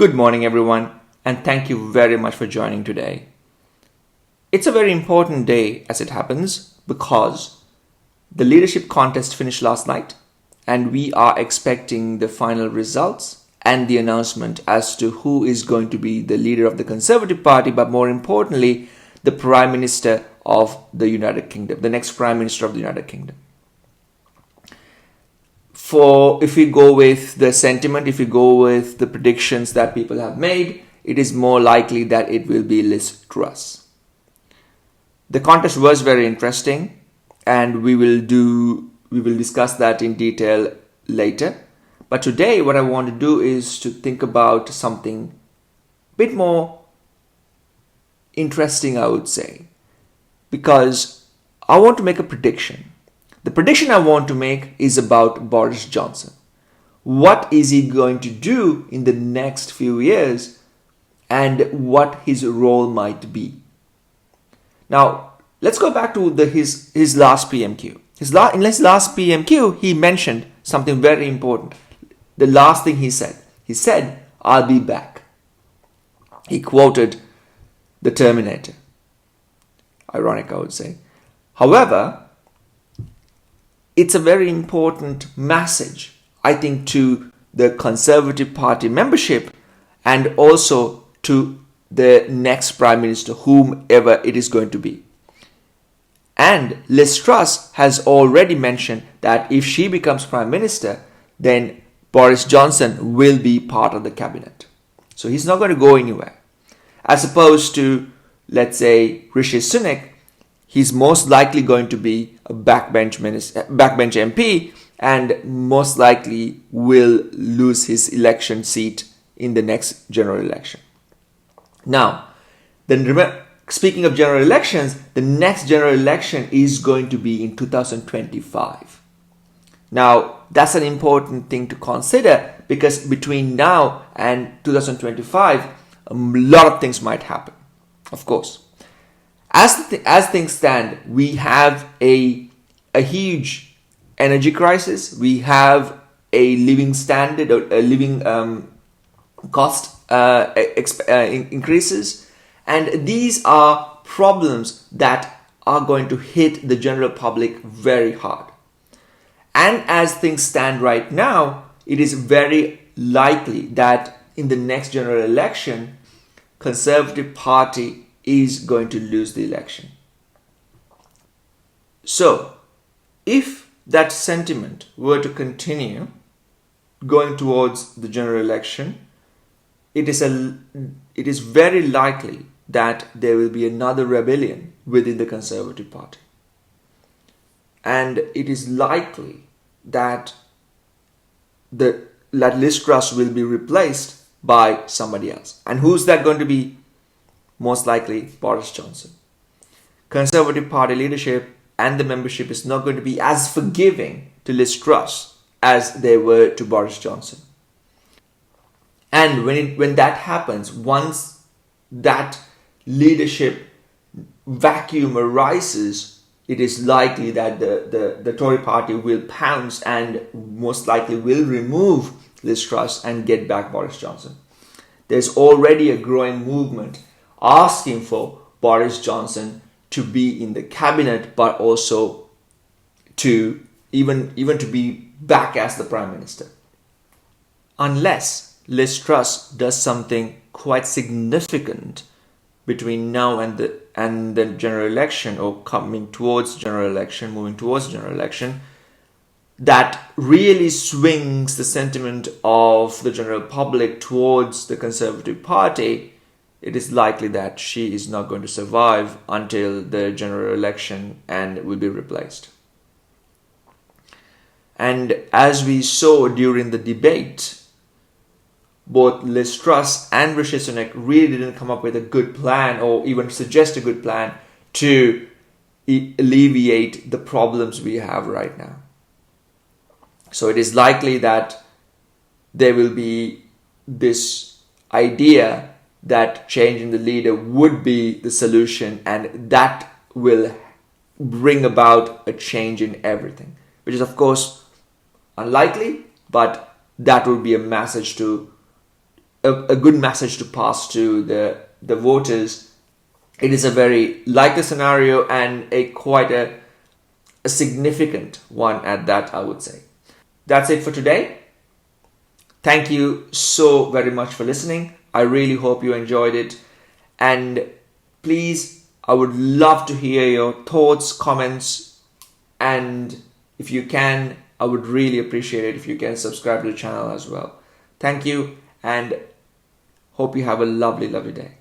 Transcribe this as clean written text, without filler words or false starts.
Good morning, everyone, and thank you very much for joining today. It's a very important day as it happens because the leadership contest finished last night and we are expecting the final results and the announcement as to who is going to be the leader of the Conservative Party, but more importantly, the Prime Minister of the United Kingdom, the next Prime Minister of the United Kingdom. If we go with the sentiment, if we go with the predictions that people have made, it is more likely that it will be Liz Truss. The contest was very interesting and we will discuss that in detail later. But today what I want to do is to think about something a bit more interesting, I would say, because I want to make a prediction. The prediction I want to make is about Boris Johnson. What is he going to do in the next few years and what his role might be? Now, let's go back to his last PMQ. In his last PMQ, he mentioned something very important. The last thing he said, "I'll be back." He quoted the Terminator. Ironic, I would say. However, it's a very important message, I think, to the Conservative Party membership and also to the next Prime Minister, whomever it is going to be. And Liz Truss has already mentioned that if she becomes Prime Minister, then Boris Johnson will be part of the cabinet. So he's not going to go anywhere. As opposed to, let's say, Rishi Sunak, he's most likely going to be a backbench MP and most likely will lose his election seat in the next general election. Now, speaking of general elections, the next general election is going to be in 2025. Now, that's an important thing to consider because between now and 2025, a lot of things might happen, of course. As things stand, we have a huge energy crisis. We have a living standard, a living cost increases. And these are problems that are going to hit the general public very hard. And as things stand right now, it is very likely that in the next general election, Conservative Party is going to lose the election. So, if that sentiment were to continue going towards the general election, it is very likely that there will be another rebellion within the Conservative Party. And it is likely that Liz Truss will be replaced by somebody else. And who's that going to be? Most likely Boris Johnson. Conservative Party leadership and the membership is not going to be as forgiving to Liz Truss as they were to Boris Johnson. And when that happens, once that leadership vacuum arises, it is likely that the Tory party will pounce and most likely will remove Liz Truss and get back Boris Johnson. There's already a growing movement asking for Boris Johnson to be in the cabinet, but also to even to be back as the Prime Minister. Unless Liz Truss does something quite significant between now and the general election, or moving towards general election, that really swings the sentiment of the general public towards the Conservative Party, it is likely that she is not going to survive until the general election and will be replaced. And as we saw during the debate, both Liz Truss and Rishi Sunak really didn't come up with a good plan or even suggest a good plan to alleviate the problems we have right now. So it is likely that there will be this idea that changing the leader would be the solution, and that will bring about a change in everything, which is of course unlikely, but that would be a message to a good message to pass to the voters. It is a very likely scenario and a quite a significant one at that, I would say. That's it for today. Thank you so very much for listening. I really hope you enjoyed it. And please, I would love to hear your thoughts, comments, and if you can, I would really appreciate it if you can subscribe to the channel as well. Thank you, and hope you have a lovely, lovely day.